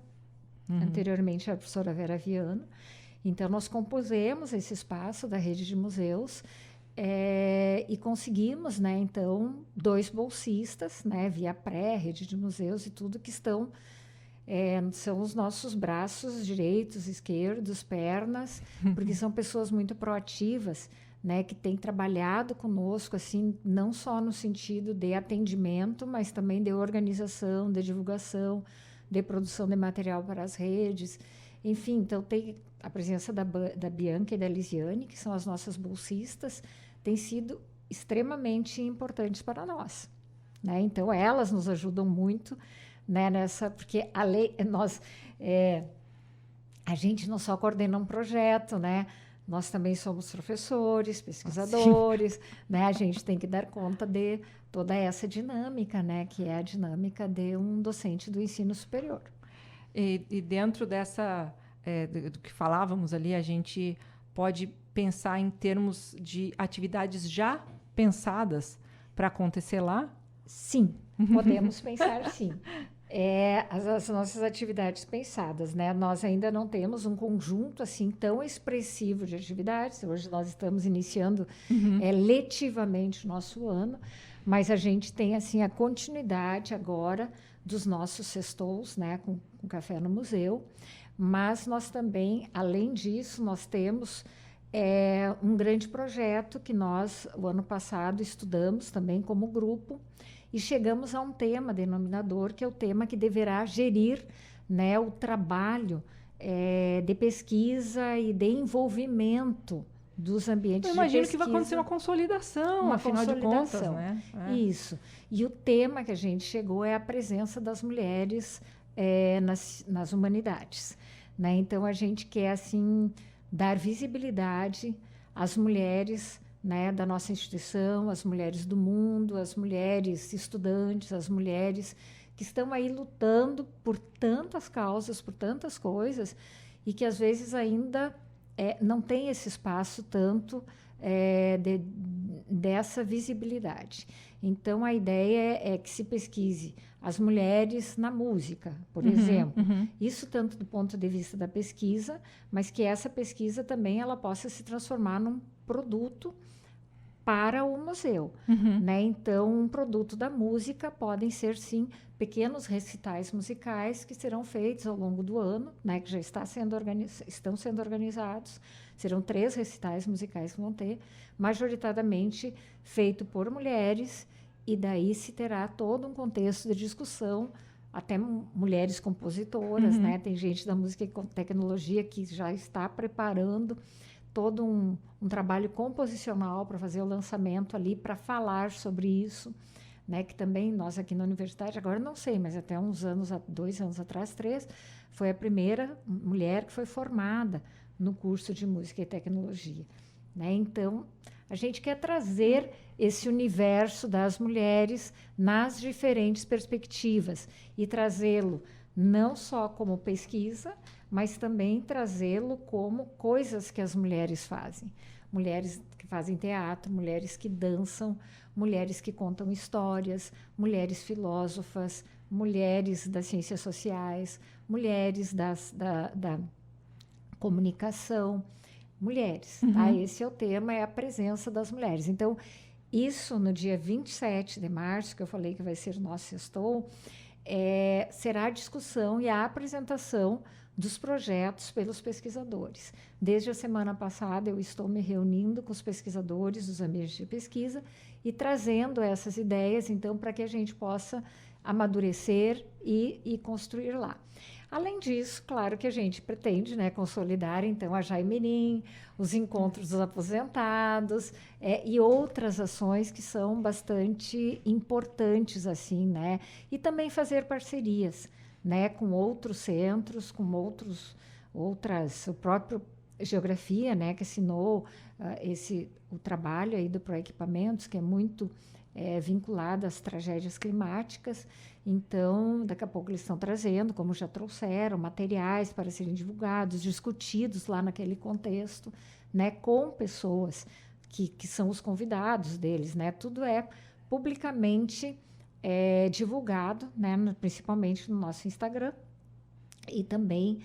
anteriormente a professora Vera Viana. Então, nós compusemos esse espaço da rede de museus e conseguimos, né, então, 2 bolsistas, né, via rede de museus e tudo, que são os nossos braços direitos, esquerdos, pernas, porque são pessoas muito proativas, né, que têm trabalhado conosco, assim, não só no sentido de atendimento, mas também de organização, de divulgação, de produção de material para as redes. Enfim, então tem a presença da Bianca e da Lisiane, que são as nossas bolsistas, tem sido extremamente importantes para nós, né? Então, elas nos ajudam muito, né, porque a gente não só coordena um projeto, né? Nós também somos professores, pesquisadores, né? A gente tem que dar conta de toda essa dinâmica, né? Que é a dinâmica de um docente do ensino superior. E dentro dessa, do que falávamos ali, a gente pode pensar em termos de atividades já pensadas para acontecer lá? Sim, podemos pensar sim. As nossas atividades pensadas, né? Nós ainda não temos um conjunto assim tão expressivo de atividades. Hoje nós estamos iniciando letivamente o nosso ano, mas a gente tem assim a continuidade agora dos nossos sextous, né? Com Café no Museu. Mas nós também, além disso, nós temos um grande projeto que nós, o ano passado, estudamos também como grupo, e chegamos a um tema denominador, que é o tema que deverá gerir, né, o trabalho de pesquisa e de envolvimento dos ambientes de pesquisa. Eu imagino que vai acontecer uma consolidação, afinal de contas, né? Isso. E o tema que a gente chegou é a presença das mulheres nas humanidades, né? Então, a gente quer, assim, dar visibilidade às mulheres, né, da nossa instituição, as mulheres do mundo, as mulheres estudantes, as mulheres que estão aí lutando por tantas causas, por tantas coisas, e que às vezes ainda não tem esse espaço tanto dessa visibilidade. Então, a ideia é que se pesquise as mulheres na música, por exemplo. Isso tanto do ponto de vista da pesquisa, mas que essa pesquisa também ela possa se transformar num produto para o museu, né? Então, um produto da música podem ser, sim, pequenos recitais musicais que serão feitos ao longo do ano, né? Que já estão sendo organizados. Serão 3 recitais musicais que vão ter, majoritariamente feito por mulheres, e daí se terá todo um contexto de discussão, até mulheres compositoras, né? Tem gente da música e tecnologia que já está preparando todo um trabalho composicional para fazer o lançamento ali, para falar sobre isso, né? Que também nós aqui na universidade, agora não sei, mas até 2 anos atrás, 3, foi a primeira mulher que foi formada no curso de música e tecnologia, né? Então, a gente quer trazer esse universo das mulheres nas diferentes perspectivas e trazê-lo não só como pesquisa, mas também trazê-lo como coisas que as mulheres fazem. Mulheres que fazem teatro, mulheres que dançam, mulheres que contam histórias, mulheres filósofas, mulheres das ciências sociais, mulheres da comunicação, mulheres. Tá? Esse é o tema, é a presença das mulheres. Então, isso no dia 27 de março, que eu falei que vai ser o nosso sextou, será a discussão e a apresentação dos projetos pelos pesquisadores. Desde a semana passada, eu estou me reunindo com os pesquisadores dos ambientes de pesquisa e trazendo essas ideias, então, para que a gente possa amadurecer e construir lá. Além disso, claro que a gente pretende, né, consolidar, então, a Jaimirim, os encontros dos aposentados e outras ações que são bastante importantes, assim, né? E também fazer parcerias, né, com outros centros, com outras, o próprio Geografia, né, que assinou o trabalho aí do Proequipamentos, que é muito vinculado às tragédias climáticas. Então, daqui a pouco eles estão trazendo, como já trouxeram, materiais para serem divulgados, discutidos lá naquele contexto, né, com pessoas que são os convidados deles, né? Tudo é publicamente divulgado, né, principalmente no nosso Instagram e também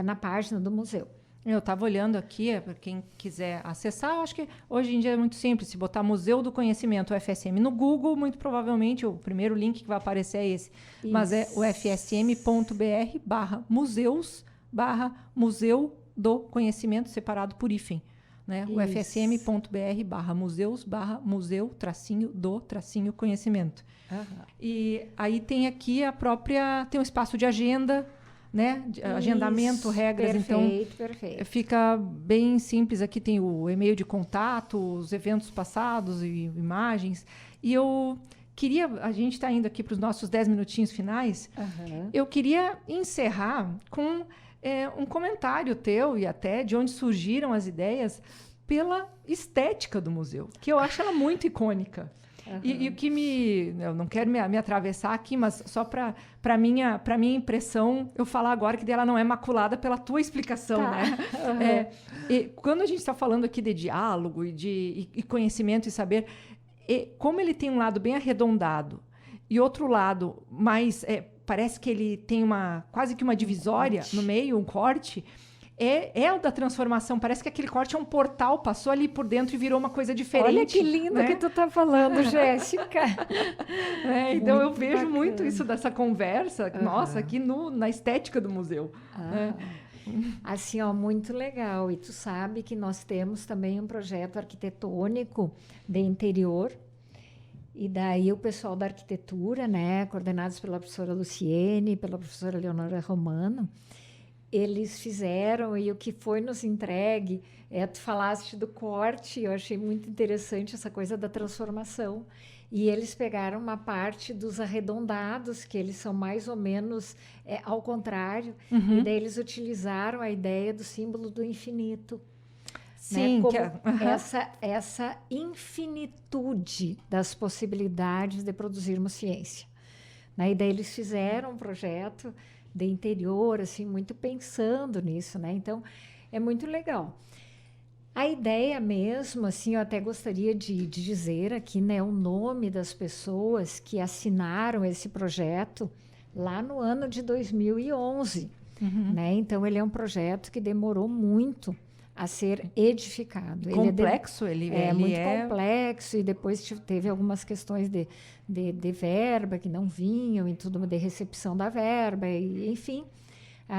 na página do museu. Eu estava olhando aqui, para quem quiser acessar, eu acho que hoje em dia é muito simples, se botar Museu do Conhecimento UFSM no Google, muito provavelmente o primeiro link que vai aparecer é esse. Isso. Mas é o ufsm.br/museus/Museu do Conhecimento, separado por hífen. Né? O ufsm.br/museu/museu-do-conhecimento. E aí tem aqui tem um espaço de agenda, né? Agendamento, regras. Perfeito. Fica bem simples. Aqui tem o e-mail de contato, os eventos passados e imagens. E a gente está indo aqui para os nossos 10 minutinhos finais. Eu queria encerrar com um comentário teu e até de onde surgiram as ideias pela estética do museu, que eu acho ela muito icônica. E o que eu não quero me atravessar aqui, mas só para minha impressão, eu falar agora que ela não é maculada pela tua explicação, né? E quando a gente está falando aqui de diálogo e conhecimento e saber, como ele tem um lado bem arredondado e outro lado mais, parece que ele tem quase que uma divisória no meio, um corte. É o da transformação. Parece que aquele corte é um portal, passou ali por dentro e virou uma coisa diferente. Olha que lindo, né? Que tu tá falando, Jéssica. Então, eu vejo muito isso dessa conversa, nossa, aqui na estética do museu. Assim, ó, muito legal. E tu sabe que nós temos também um projeto arquitetônico de interior. E daí o pessoal da arquitetura, né, coordenados pela professora Luciene, pela professora Leonora Romano, eles fizeram, e o que foi nos entregue, tu falaste do corte, eu achei muito interessante essa coisa da transformação. E eles pegaram uma parte dos arredondados, que eles são mais ou menos ao contrário, e daí eles utilizaram a ideia do símbolo do infinito. Sim, né? Como essa infinitude das possibilidades de produzirmos ciência. Né? E daí eles fizeram um projeto de interior, assim, muito pensando nisso, né? Então, é muito legal. A ideia mesmo, assim, eu até gostaria de dizer aqui, né, o nome das pessoas que assinaram esse projeto lá no ano de 2011, né? Então, ele é um projeto que demorou muito a ser edificado. Complexo? Ele é muito complexo, e depois teve algumas questões de verba que não vinham, e tudo de recepção da verba, e, enfim.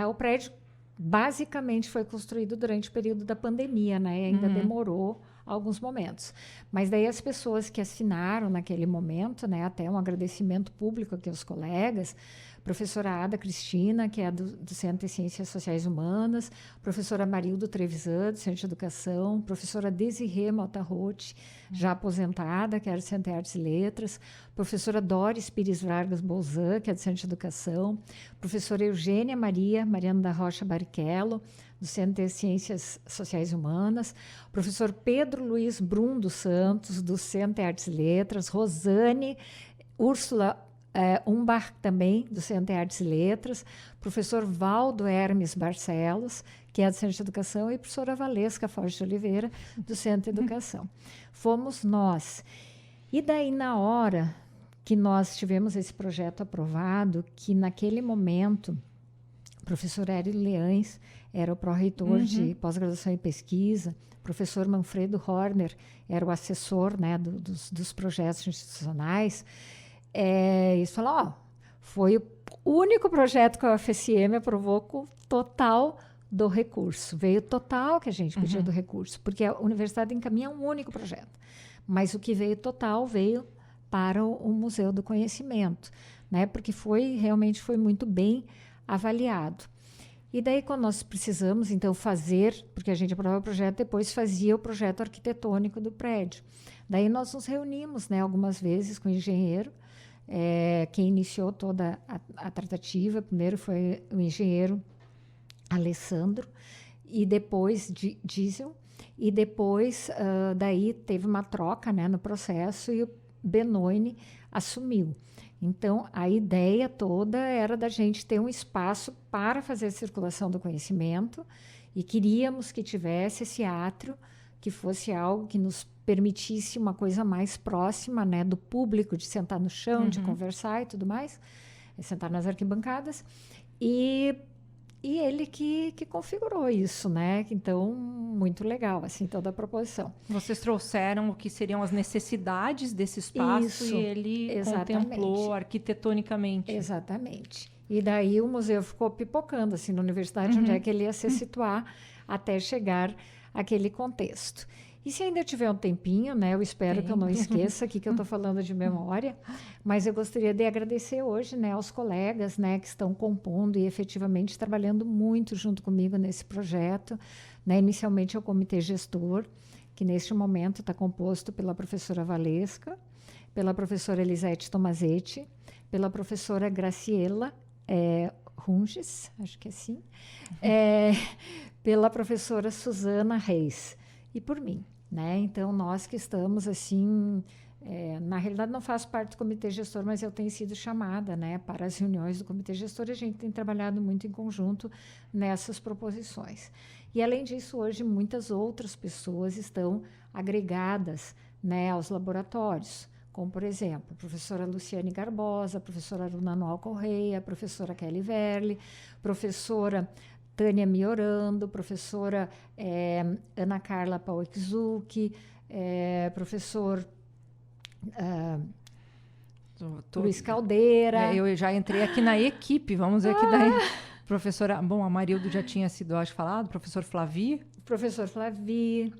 O prédio basicamente foi construído durante o período da pandemia, né? Ainda demorou alguns momentos. Mas daí as pessoas que assinaram naquele momento, né, até um agradecimento público aqui aos colegas, professora Ada Cristina, que é do Centro de Ciências Sociais Humanas, professora Marildo Trevisan, do Centro de Educação, professora Desirê Maltarrote, já aposentada, que é do Centro de Artes e Letras, professora Doris Pires Vargas Bolzan, que é do Centro de Educação, professora Eugênia Mariana da Rocha Barrichello, do Centro de Ciências Sociais Humanas, professor Pedro Luiz Brum dos Santos, do Centro de Artes e Letras, Rosane Úrsula Umbar também, do Centro de Artes e Letras, professor Valdo Hermes Barcelos, que é do Centro de Educação, e professora Valesca Forte de Oliveira, do Centro de Educação. Fomos nós. E daí, na hora que nós tivemos esse projeto aprovado, que naquele momento o professor Hélio Leães era o pró-reitor de pós-graduação e pesquisa, o professor Manfredo Horner era o assessor, né, dos projetos institucionais. Isso falou, foi o único projeto que a UFSM aprovou com total do recurso. Veio total que a gente pediu do recurso, porque a universidade encaminha um único projeto. Mas o que veio total veio para o Museu do Conhecimento, né? Porque realmente foi muito bem avaliado. E daí, quando nós precisamos, então, fazer, porque a gente aprovava o projeto, depois fazia o projeto arquitetônico do prédio. Daí nós nos reunimos, né, algumas vezes com o engenheiro. Quem iniciou toda a tratativa, primeiro foi o engenheiro Alessandro, e depois Diesel, e depois daí teve uma troca, né, no processo, e o Benoine assumiu. Então, a ideia toda era da gente ter um espaço para fazer a circulação do conhecimento, e queríamos que tivesse esse átrio, que fosse algo que nos permitisse uma coisa mais próxima, né, do público, de sentar no chão, de conversar e tudo mais, sentar nas arquibancadas, e ele que configurou isso, né? Então, muito legal, assim, toda a proposição. Vocês trouxeram o que seriam as necessidades desse espaço Isso, e ele exatamente. contemplou arquitetonicamente. Exatamente. E daí o museu ficou pipocando, assim, na universidade, onde é que ele ia se situar até chegar àquele contexto. E se ainda tiver um tempinho, né, eu espero que eu não esqueça aqui que eu estou falando de memória, mas eu gostaria de agradecer hoje, né, aos colegas, né, que estão compondo e efetivamente trabalhando muito junto comigo nesse projeto, né, inicialmente ao comitê gestor, que neste momento está composto pela professora Valesca, pela professora Elisete Tomazetti, pela professora Graciela Runges, acho que é assim, pela professora Suzana Reis, e por mim, né? Então, nós que estamos, assim, na realidade não faço parte do comitê gestor, mas eu tenho sido chamada, né, para as reuniões do comitê gestor, e a gente tem trabalhado muito em conjunto nessas proposições. E, além disso, hoje, muitas outras pessoas estão agregadas, né, aos laboratórios, como, por exemplo, a professora Luciane Garbosa, a professora Aruna Noal Correia, a professora Kelly Verli, professora Tânia Miorando, professora Ana Carla Pauekzuki, professor Luiz Caldeira. Eu já entrei aqui na equipe, vamos ver aqui daí. Professora, bom, a Marildo já tinha sido, acho, falado, professor Flavi. Professor Flavi,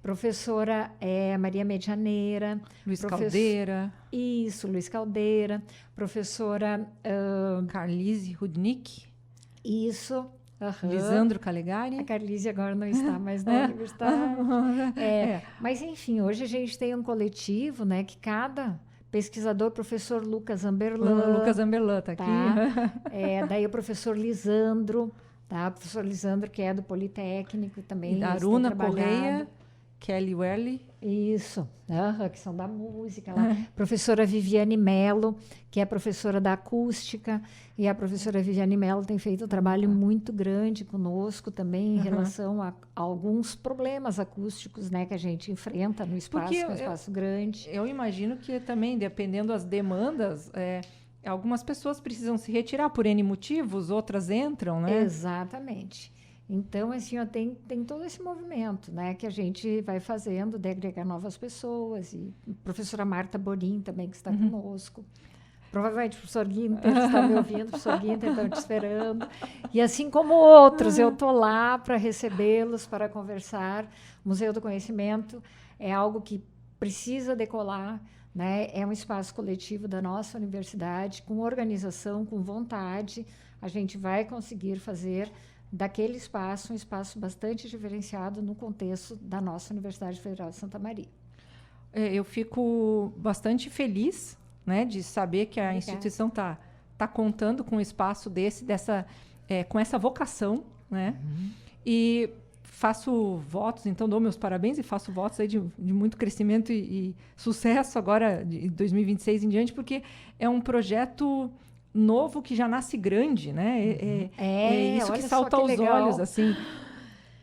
professora Maria Medianeira. Luiz Caldeira. Isso, Luiz Caldeira. Professora Carlise Rudnick. Isso. Lisandro Calegari. A Carlise agora não está mais na universidade. Mas, enfim, hoje a gente tem um coletivo, né, que cada pesquisador, professor Lucas Amberlan. Lucas Amberlan está aqui. Daí o professor Lisandro, tá? O professor Lisandro, que é do Politécnico também. Aruna Correia, Kelly Werley. Isso, que são da música lá. Professora Viviane Mello, que é professora da acústica, e a professora Viviane Mello tem feito um trabalho muito grande conosco também em relação a alguns problemas acústicos, né, que a gente enfrenta no espaço, que é um espaço grande. Eu imagino que também, dependendo das demandas, algumas pessoas precisam se retirar por N motivos, outras entram, né? Exatamente. Então, assim, tem todo esse movimento, né, que a gente vai fazendo de agregar novas pessoas. E a professora Marta Borim também, que está conosco. Provavelmente o professor Guinter está me ouvindo, professor Guinter, estão te esperando. E assim como outros, eu estou lá para recebê-los, para conversar. O Museu do Conhecimento é algo que precisa decolar, né? É um espaço coletivo da nossa universidade, com organização, com vontade. A gente vai conseguir fazer daquele espaço um espaço bastante diferenciado no contexto da nossa Universidade Federal de Santa Maria. Eu fico bastante feliz, né, de saber que a instituição tá contando com um espaço com essa vocação, né? E faço votos, então dou meus parabéns e faço votos aí de muito crescimento e sucesso agora, de 2026 em diante, porque é um projeto novo que já nasce grande, né? É isso que salta aos olhos, assim,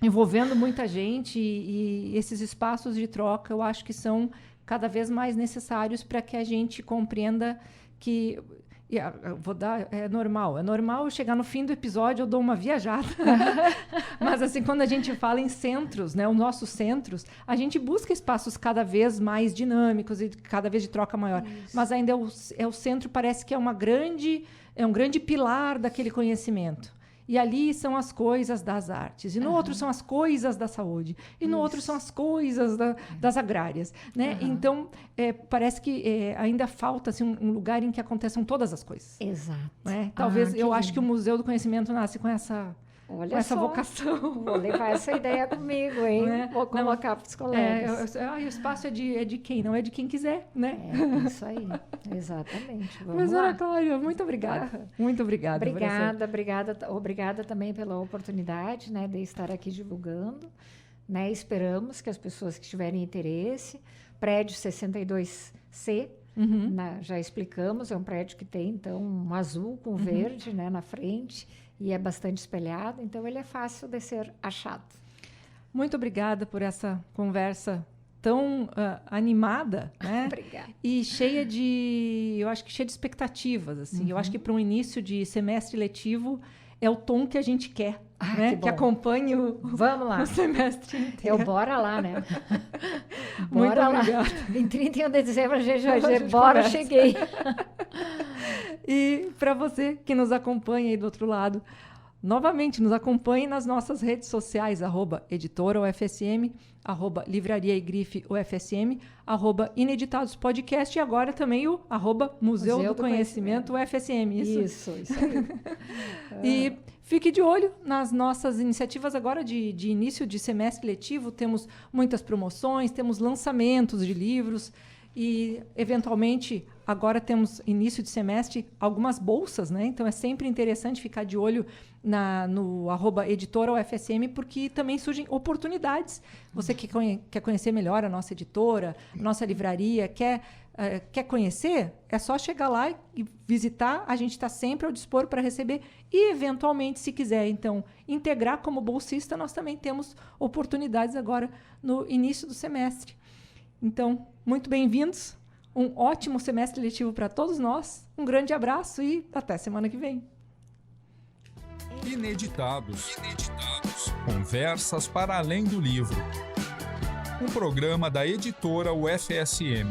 envolvendo muita gente e esses espaços de troca, eu acho que são cada vez mais necessários para que a gente compreenda que é normal eu chegar no fim do episódio, eu dou uma viajada. Mas assim, quando a gente fala em centros, né, os nossos centros, a gente busca espaços cada vez mais dinâmicos e cada vez de troca maior. Isso. Mas ainda é o centro, parece que é um grande pilar daquele conhecimento. E ali são as coisas das artes. E no outro são as coisas da saúde. E no outro são as coisas das agrárias. Né? Então, parece que ainda falta assim, um lugar em que aconteçam todas as coisas. Exato. Né? Talvez, eu acho que o Museu do Conhecimento nasce com essa vocação. Vou levar essa ideia comigo, hein? Né? Vou colocar para os colegas. O espaço é de quem? Não é de quem quiser, né? É isso aí, exatamente. Vamos Mas, lá. Ana Cláudia, muito obrigada. Muito obrigada. Obrigada também pela oportunidade, né, de estar aqui divulgando. Né? Esperamos que as pessoas que tiverem interesse, prédio 62C, já explicamos, é um prédio que tem, então, um azul com verde, né, na frente, e é bastante espelhado, então ele é fácil de ser achado. Muito obrigada por essa conversa tão animada, né? Obrigada. E eu acho que cheia de expectativas, assim. Eu acho que para um início de semestre letivo é o tom que a gente quer, né? Que acompanhe Vamos lá. O semestre inteiro. Bora lá, né? Muito obrigada. Em 31 de dezembro a gente vai dizer, bora, cheguei. E para você que nos acompanha aí do outro lado, novamente, nos acompanhe nas nossas redes sociais, @editora_UFSM, @livraria e grife UFSM, @ineditados podcast e agora também o @Museu do Conhecimento UFSM. Isso aí. E fique de olho nas nossas iniciativas agora de início de semestre letivo. Temos muitas promoções, temos lançamentos de livros e, eventualmente, agora temos início de semestre algumas bolsas, né? Então é sempre interessante ficar de olho no @editora UFSM, porque também surgem oportunidades. Você que quer conhecer melhor a nossa editora, a nossa livraria, quer conhecer, é só chegar lá e visitar. A gente está sempre ao dispor para receber e, eventualmente, se quiser, então, integrar como bolsista, nós também temos oportunidades agora no início do semestre. Então, muito bem-vindos. Um ótimo semestre letivo para todos nós. Um grande abraço e até semana que vem. Ineditados. Conversas para além do livro. Um programa da editora UFSM.